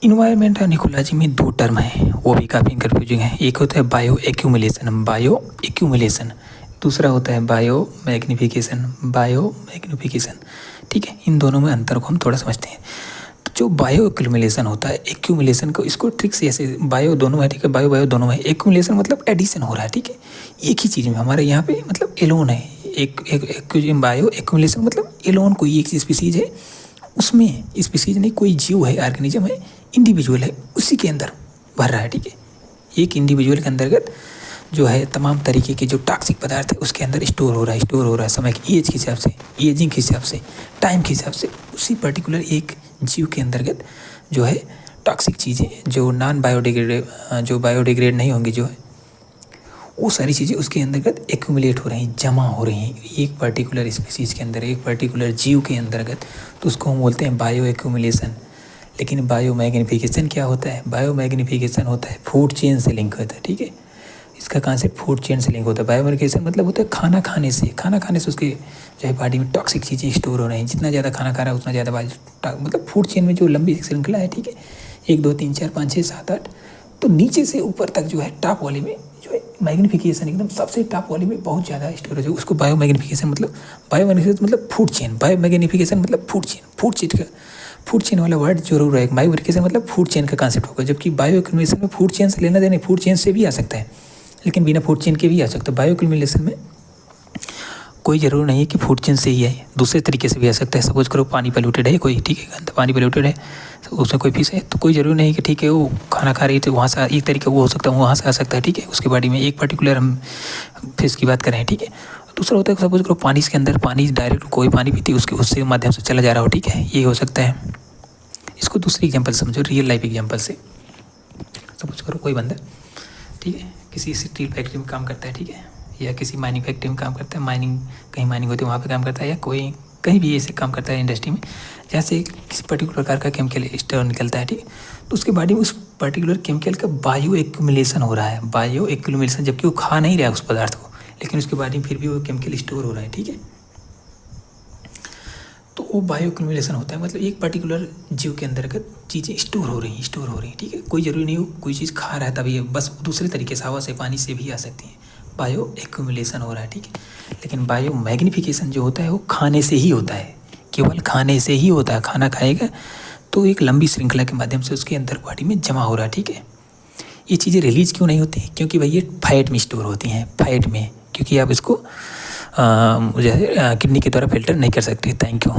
Environment और ecology में दो टर्म हैं, वो भी काफ़ी कन्फ्यूजिंग है। एक होता है बायो एक्यूमुलेशन, दूसरा होता है बायो मैग्निफिकेशन। ठीक है, इन दोनों में अंतर को हम थोड़ा समझते हैं। तो जो बायो एक्यूमुलेशन होता है, एक्यूमुलेशन को इसको ट्रिक से ऐसे बायो दोनों है, ठीक है, बायो दोनों है। एक्यूमुलेशन मतलब एडिशन हो रहा है, ठीक है, एक ही चीज़ में हमारे यहाँ पे मतलब एलोन है। बायो एक्यूमुलेशन मतलब एलोन कोई एक स्पीसीज है, उसमें स्पीसीज नहीं, कोई जीव है, ऑर्गेनिज्म है, इंडिविजुअल है, उसी के अंदर भर रहा है। ठीक है, एक इंडिविजुअल के अंतर्गत जो है तमाम तरीके के जो टॉक्सिक पदार्थ है उसके अंदर स्टोर हो रहा है समय की एज के हिसाब से, एजिंग के हिसाब से, टाइम के हिसाब से, उसी पर्टिकुलर एक जीव के अंतर्गत जो है टॉक्सिक चीज़ें जो बायोडिग्रेड नहीं होंगी, जो है वो सारी चीज़ें उसके अंतर्गत एक्यूमुलेट हो रही हैं, जमा हो रही हैं एक पर्टिकुलर स्पीसीज़ के अंदर, एक पर्टिकुलर जीव के अंतर्गत। तो उसको हम बोलते हैं बायो एक्यूमुलेशन। लेकिन बायो मैग्निफिकेशन क्या होता है? बायो मैग्निफिकेशन होता है फूड चेन से लिंक होता है। ठीक है, इसका कॉन्सेप्ट फूड चेन से लिंक होता है। बायो मैग्निफिकेशन मतलब होता है खाना खाने से उसके जो है बॉडी में टॉक्सिक चीज़ें स्टोर हो रही हैं। जितना ज़्यादा खाना खा रहा है उतना ज़्यादा मतलब फूड चेन में जो लंबी श्रृंखला है, ठीक है, 1 2 3 4 5 6 7 8, तो नीचे से ऊपर तक जो है टॉप वाले में जो है मैग्निफिकेशन एकदम सबसे टॉप वाले में बहुत ज़्यादा स्टोरेज है, उसको बायो मैग्निफिकेशन मतलब फूड चेन। बायो मैग्निफिकेशन मतलब फूड चेन वाला वर्ड जरूर है। बायो मैग्निफिकेशन मतलब फूड चेन का कॉन्सेप्ट होगा, जबकि बायो एक्यूमुलेशन में फूड चेन से लेना देना, फूड चेन से भी आ सकता है लेकिन बिना फूड चेन के भी आ सकता है। बायो एक्यूमुलेशन में कोई ज़रूर नहीं है कि फूड चेन से ही है, दूसरे तरीके से भी आ सकता है। सपोज करो पानी पोल्यूटेड है कोई, ठीक है, गंदा पानी पोल्यूटेड है, तो उसमें कोई फिश है, तो कोई ज़रूरी नहीं कि ठीक है वो खाना खा रही है तो वहाँ से एक तरीका वो हो सकता है, वहाँ से आ सकता है। ठीक है, उसके बॉडी में एक पर्टिकुलर हम फिश की बात करें, ठीक है। दूसरा होता है सपोज करो पानी के अंदर पानी डायरेक्ट कोई पानी पीती है उसके माध्यम से चला जा रहा हो, ठीक है, ये हो सकता है। इसको दूसरी एग्जाम्पल समझो, रियल लाइफ एग्जाम्पल से। सपोज करो कोई बंदा, ठीक है, किसी स्टील फैक्ट्री में काम करता है, ठीक है, या किसी माइनिंग फैक्ट्री में काम करता है, कहीं माइनिंग होती है वहाँ पे काम करता है, या कोई कहीं भी ऐसे काम करता है इंडस्ट्री में जहाँ से किसी पर्टिकुलर प्रकार का केमिकल स्टर निकलता है, ठीक है, तो उसके बॉडी में उस पर्टिकुलर केमिकल का बायो एक्यूमुलेशन हो रहा है। बायो एक्यूमुलेशन, जबकि वो खा नहीं रहा है उस पदार्थ को, लेकिन उसके बॉडी में फिर भी वो केमिकल स्टोर हो रहा है। ठीक है, तो वो बायो एक्यूमुलेशन होता है, मतलब एक पर्टिकुलर जीव के अंतर्गत चीज़ें स्टोर हो रही हैं। ठीक है, कोई ज़रूरी नहीं हो कोई चीज़ खा रहा है तभी, बस दूसरे तरीके से हवा से पानी से भी आ सकती हैं। बायो एक्यूमुलेशन हो रहा है, ठीक है। लेकिन बायो मैग्निफिकेशन जो होता है वो खाने से ही होता है, केवल खाने से ही होता है। खाना खाएगा तो एक लंबी श्रृंखला के माध्यम से उसके अंदर बॉडी में जमा हो रहा है। ठीक है, ये चीज़ें रिलीज क्यों नहीं होती? क्योंकि भाई ये फैट में स्टोर होती हैं, फैट में, क्योंकि आप इसको जो है किडनी के द्वारा फिल्टर नहीं कर सकते। Thank you.